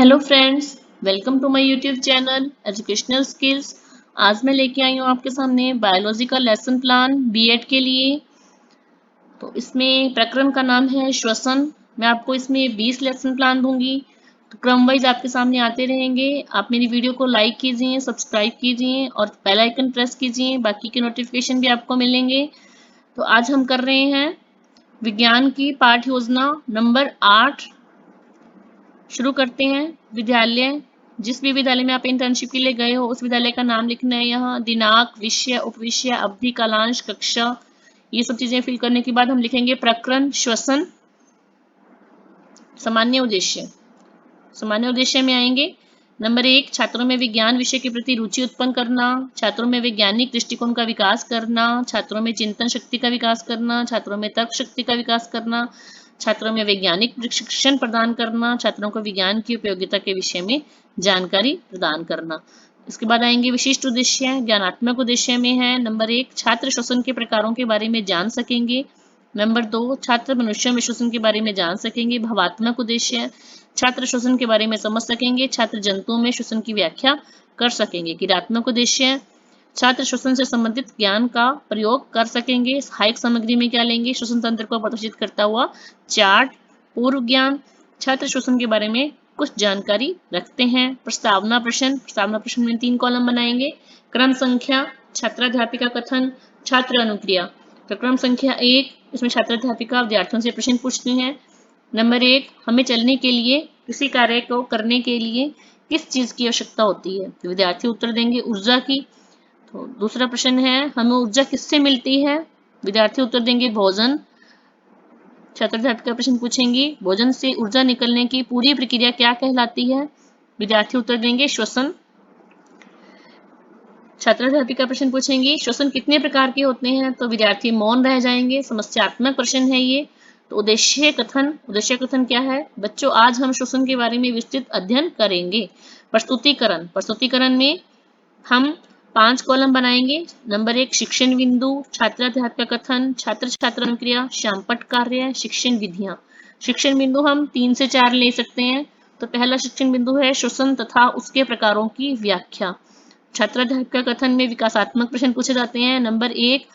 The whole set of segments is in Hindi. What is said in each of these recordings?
Hello friends, welcome to my YouTube channel educational skills. आज मैं लेके आई हूँ आपके सामने बायोलॉजी का लेसन प्लान बीएड के लिए। तो इसमें प्रकरण का नाम है श्वसन। मैं आपको इसमें 20 लेसन प्लान दूंगी, तो क्रम वाइज आपके सामने आते रहेंगे। आप मेरी वीडियो को लाइक कीजिए, सब्सक्राइब कीजिए और बेल आइकन प्रेस कीजिए, बाकी के नोटिफिकेशन भी आपको मिलेंगे। तो आज हम कर रहे हैं विज्ञान की पाठ योजना नंबर 8। शुरू करते हैं। विद्यालय, जिस भी विद्यालय में आप इंटर्नशिप के लिए गए हो उस विद्यालय का नाम लिखना है। यहाँ दिनांक, विषय, उपविषय, अवधि, कालांश, कक्षा, ये सब चीजें फिल करने के बाद हम लिखेंगे प्रकरण श्वसन। सामान्य उद्देश्य, सामान्य उद्देश्य में आएंगे। नंबर 1, छात्रों में विज्ञान विषय के प्रति रुचि उत्पन्न करना, छात्रों में वैज्ञानिक दृष्टिकोण का विकास करना, छात्रों में चिंतन शक्ति का विकास करना, छात्रों में तर्क शक्ति का विकास करना, छात्रों में वैज्ञानिक प्रशिक्षण प्रदान करना, छात्रों को विज्ञान की उपयोगिता के विषय में जानकारी प्रदान करना। इसके बाद आएंगे विशिष्ट उद्देश्य। ज्ञानात्मक उद्देश्य में है नंबर 1, छात्र श्वसन के प्रकारों के बारे में जान सकेंगे। नंबर 2, छात्र मनुष्यों में श्वसन के बारे में जान सकेंगे। भावात्मक उद्देश्य, छात्र श्वसन के बारे में समझ सकेंगे, छात्र जंतुओं में श्वसन की व्याख्या कर सकेंगे। क्रियात्मक उद्देश्य, छात्र श्वसन से संबंधित ज्ञान का प्रयोग कर सकेंगे। सहायक सामग्री में क्या लेंगे? श्वसन तंत्र को प्रदर्शित करता हुआ चार्ट। पूर्व ज्ञान, छात्र श्वसन के बारे में कुछ जानकारी रखते हैं। प्रस्तावना प्रश्न, प्रस्तावना प्रश्न में 3 कॉलम बनाएंगे। क्रम संख्या, छात्राध्यापिका कथन, छात्र अनुक्रिया। तो क्रम संख्या 1, इसमें छात्राध्यापिका विद्यार्थियों से प्रश्न पूछती हैं। नंबर 1, हमें चलने के लिए, किसी कार्य को करने के लिए किस चीज की आवश्यकता होती है? तो विद्यार्थी उत्तर देंगे ऊर्जा की। तो दूसरा प्रश्न है, हमें ऊर्जा किससे मिलती है? विद्यार्थी उत्तर देंगे भोजन। छात्राध्यापिका प्रश्न पूछेंगी, भोजन से ऊर्जा निकलने की पूरी प्रक्रिया क्या कहलाती है? विद्यार्थी उत्तर देंगे श्वसन। छात्राध्यापिका प्रश्न पूछेंगी, श्वसन कितने प्रकार के होते हैं? तो विद्यार्थी मौन रह जाएंगे। समस्यात्मक प्रश्न है ये। तो उद्देश्य कथन, उद्देश्य कथन क्या है? बच्चों, आज हम श्वसन के बारे में विस्तृत अध्ययन करेंगे। प्रस्तुतिकरण, प्रस्तुतिकरण में हम 5 कॉलम बनाएंगे। नंबर 1, शिक्षण बिंदु, छात्राध्यापिका कथन, छात्र छात्र अनुक्रिया, श्यामपट्ट कार्य, शिक्षण विधियां। शिक्षण बिंदु हम 3 से 4 ले सकते हैं। तो पहला शिक्षण बिंदु है श्वसन तथा उसके प्रकारों की व्याख्या। छात्राध्यापिका कथन में विकासात्मक प्रश्न पूछे जाते हैं। नंबर 1,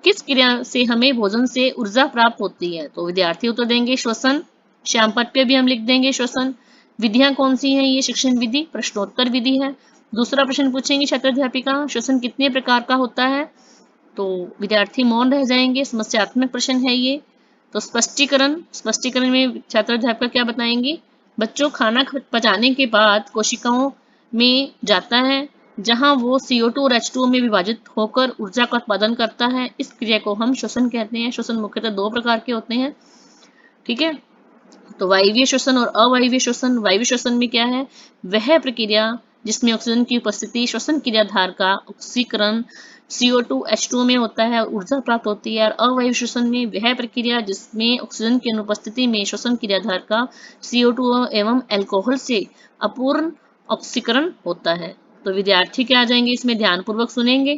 किस क्रिया से हमें भोजन से ऊर्जा प्राप्त होती है? तो विद्यार्थी उत्तर देंगे श्वसन। श्यामपट्ट पे भी हम लिख देंगे श्वसन। विधियां कौन सी हैं? ये शिक्षण विधि, प्रश्नोत्तर विधि है। दूसरा प्रश्न पूछेंगे छात्राध्यापिका, श्वसन कितने प्रकार का होता है? तो विद्यार्थी मौन रह जाएंगे। समस्यात्मक प्रश्न है ये। तो स्पष्टीकरण, स्पष्टीकरण में छात्राध्यापिका क्या बताएंगे? बच्चों, खाना पचाने के बाद कोशिकाओं में जाता है, जहां वो CO2 और H2O में विभाजित होकर ऊर्जा का उत्पादन करता है। इस क्रिया को हम श्वसन कहते हैं। श्वसन मुख्यतः 2 प्रकार के होते हैं, ठीक है। तो वायवीय श्वसन और अवायवीय श्वसन। वायवीय श्वसन में क्या है? वह प्रक्रिया जिसमें ऑक्सीजन की उपस्थिति श्वसन क्रियाधार का ऑक्सीकरण CO2 H2O में होता है और ऊर्जा प्राप्त होती है। और अवायवीय श्वसन में वह प्रक्रिया जिसमें ऑक्सीजन की अनुपस्थिति में श्वसन क्रियाधार का CO2 एवं अल्कोहल से अपूर्ण ऑक्सीकरण होता है। तो विद्यार्थी क्या आ जाएंगे इसमें? ध्यानपूर्वक सुनेंगे,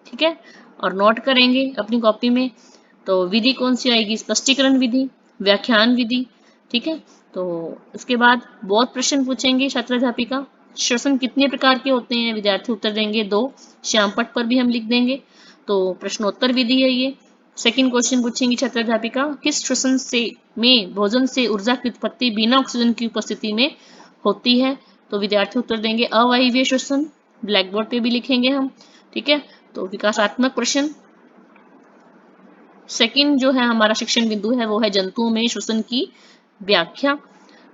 ठीक है, और नोट करेंगे अपनी कॉपी में। तो विधि कौन सी आएगी? स्पष्टीकरण विधि, व्याख्यान विधि, ठीक है। तो इसके बाद बहुत प्रश्न पूछेंगे छात्राध्यापिका। श्वसन कितने प्रकार के होते हैं? विद्यार्थी उत्तर देंगे 2। श्यामपट्ट पर भी हम लिख देंगे। तो प्रश्नोत्तर विधि है ये। सेकंड क्वेश्चन पूछेंगी छात्राध्यापिका, किस श्वसन से में भोजन से ऊर्जा की उत्पत्ति बिना ऑक्सीजन की उपस्थिति में होती है? तो विद्यार्थी उत्तर देंगे अवायवीय श्वसन। ब्लैक बोर्ड पे भी लिखेंगे हम, ठीक है। तो विकासात्मक प्रश्न। सेकंड जो है हमारा शिक्षण बिंदु है वो है जंतुओं में श्वसन की व्याख्या।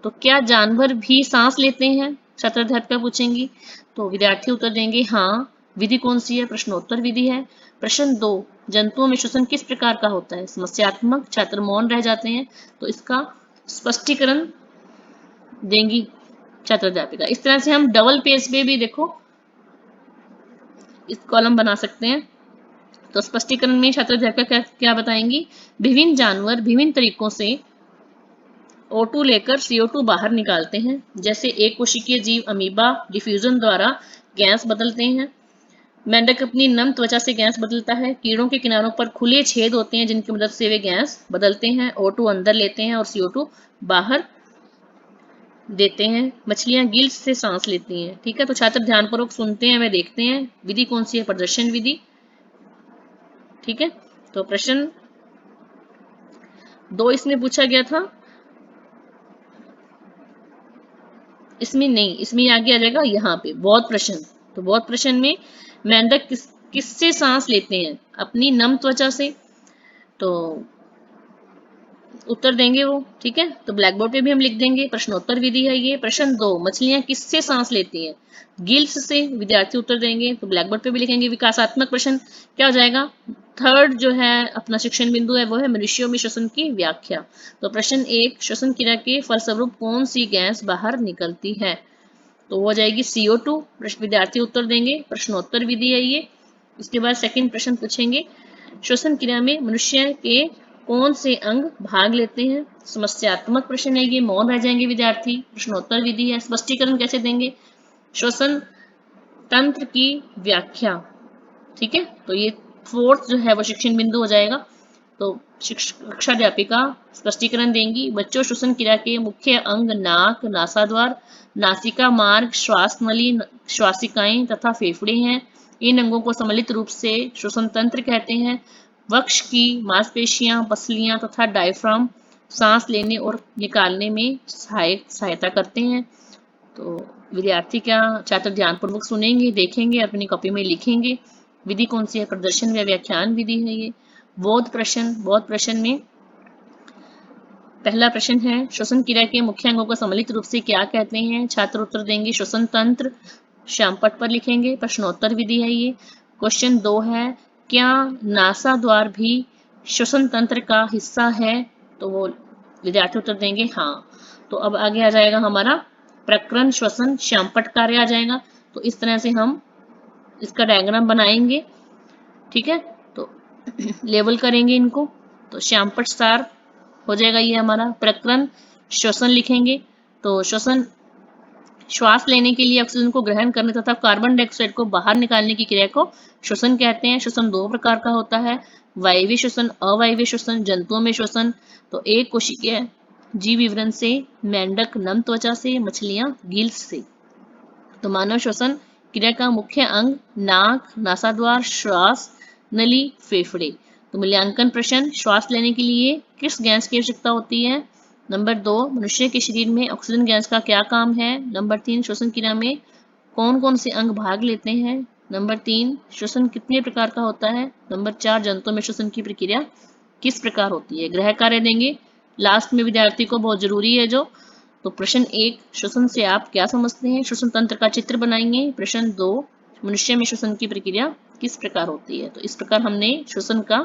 तो क्या जानवर भी सांस लेते हैं? छात्राध्यापिका पूछेंगी। तो विद्यार्थी उत्तर देंगे हाँ। विधि कौन सी है? प्रश्नोत्तर विधि है। प्रश्न 2, जंतुओं में श्वसन किस प्रकार का होता है? समस्यात्मक। छात्र मौन रह जाते हैं। तो इसका स्पष्टीकरण देंगी छात्राध्यापिका। इस तरह से हम डबल पेज पे भी देखो इस कॉलम बना सकते हैं। तो स्पष्टीकरण में छात्राध्यापिका क्या बताएंगी? विभिन्न जानवर विभिन्न तरीकों से O2 लेकर CO2 बाहर निकालते हैं। जैसे एक कोशिकीय जीव अमीबा डिफ्यूजन द्वारा गैस बदलते हैं। मेंढक अपनी नम त्वचा से गैस बदलता है। कीड़ों के किनारों पर खुले छेद होते हैं जिनकी मदद से वे गैस बदलते हैं। O2 अंदर लेते हैं और CO2 बाहर देते हैं, मछलियां गिल्स से सांस लेती हैं। ठीक है, तो छात्र ध्यानपूर्वक सुनते हैं व देखते हैं। विधि कौन सी है? प्रदर्शन विधि। ठीक है, तो प्रश्न 2 इसमें पूछा गया था, इसमें नहीं, इसमें आगे आ जाएगा यहाँ पे बहुत प्रश्न। तो बहुत प्रश्न में मेंढक किससे सांस लेते हैं? अपनी नम त्वचा से। तो उत्तर देंगे वो। ठीक है, तो ब्लैक बोर्ड पे भी हम लिख देंगे, प्रश्नोत्तर विधि है ये। प्रश्न 2, मछलियां किससे सांस लेती हैं? गिल्स से। विद्यार्थी उत्तर देंगे, तो ब्लैक बोर्ड पे भी लिखेंगे। विकासात्मक प्रश्न क्या हो जाएगा? थर्ड जो है अपना शिक्षण बिंदु है वो है मनुष्यों में श्वसन की व्याख्या। तो प्रश्न 1, श्वसन क्रिया के फलस्वरूप कौन सी गैस बाहर निकलती है? तो वो हो जाएगी CO2। विद्यार्थी उत्तर देंगे, प्रश्नोत्तर विधि है ये। इसके बाद सेकंड प्रश्न पूछेंगे, श्वसन क्रिया में मनुष्य के कौन से अंग भाग लेते हैं? समस्यात्मक प्रश्न है ये, मौन रह जाएंगे विद्यार्थी। प्रश्नोत्तर विधि है, स्पष्टीकरण कैसे देंगे? श्वसन तंत्र की व्याख्या। ठीक है, तो ये फोर्थ जो है वो शिक्षण बिंदु हो जाएगा। तो कक्षाध्यापिका स्पष्टीकरण देंगी। बच्चों, श्वसन क्रिया के मुख्य अंग नाक, नासाद्वार, नासिका मार्ग, श्वास नली, श्वासिकाएं तथा फेफड़े हैं। इन अंगों को सम्मिलित रूप से श्वसन तंत्र कहते हैं। वक्ष की मांसपेशियां, पसलियां तथा डायफ्राम सांस लेने और निकालने में सहायता करते हैं। तो विद्यार्थी क्या छात्र ध्यानपूर्वक सुनेंगे, देखेंगे, अपनी कॉपी में लिखेंगे। विधि कौन सी है? प्रदर्शन व व्याख्यान विधि है ये। बोध प्रश्न में पहला प्रश्न है, श्वसन क्रिया के मुख्य अंगों को सम्मिलित रूप से क्या कहते हैं? छात्र उत्तर देंगे, श्वसन तंत्र। श्यामपट्ट पर लिखेंगे, प्रश्नोत्तर विधि है ये। क्वेश्चन 2 है, क्या नासा द्वार भी श्वसन तंत्र का हिस्सा है? तो वो विद्यार्थी उत्तर देंगे हाँ। तो अब आगे आ जाएगा हमारा प्रकरण श्वसन श्यामपट्ट कार्य आ जाएगा। तो इस तरह से हम इसका डायग्राम बनाएंगे। ठीक है, तो लेबल करेंगे इनको। तो श्यामपट्ट सार हो जाएगा ये हमारा। प्रकरण श्वसन लिखेंगे, तो श्वसन श्वास लेने के लिए ऑक्सीजन को ग्रहण करने तथा कार्बन डाइऑक्साइड को बाहर निकालने की क्रिया को श्वसन कहते हैं। श्वसन 2 प्रकार का होता है, वायवीय श्वसन, अवायवीय श्वसन। जंतुओं में श्वसन तो एक कोशिकीय जीव विवरण से, मेंढक नम त्वचा से, मछलियां गिल्स से। तो मानव श्वसन क्रिया का मुख्य अंग नाक, नासाद्वार, श्वास नली, फेफड़े। तो मूल्यांकन प्रश्न, श्वास लेने के लिए किस गैस की आवश्यकता होती है? नंबर 2, मनुष्य के शरीर में ऑक्सीजन गैस का क्या काम है? नंबर 3, श्वसन क्रिया में कौन कौन से अंग भाग लेते हैं? नंबर 3, श्वसन कितने प्रकार का होता है? नंबर 4, जंतुओं में श्वसन की प्रक्रिया किस प्रकार होती है? गृह कार्य देंगे लास्ट में विद्यार्थी को, बहुत जरूरी है जो। तो प्रश्न 1, श्वसन से आप क्या समझते हैं? श्वसन तंत्र का चित्र बनाएंगे। प्रश्न 2, मनुष्य में श्वसन की प्रक्रिया किस प्रकार होती है? तो इस प्रकार हमने श्वसन का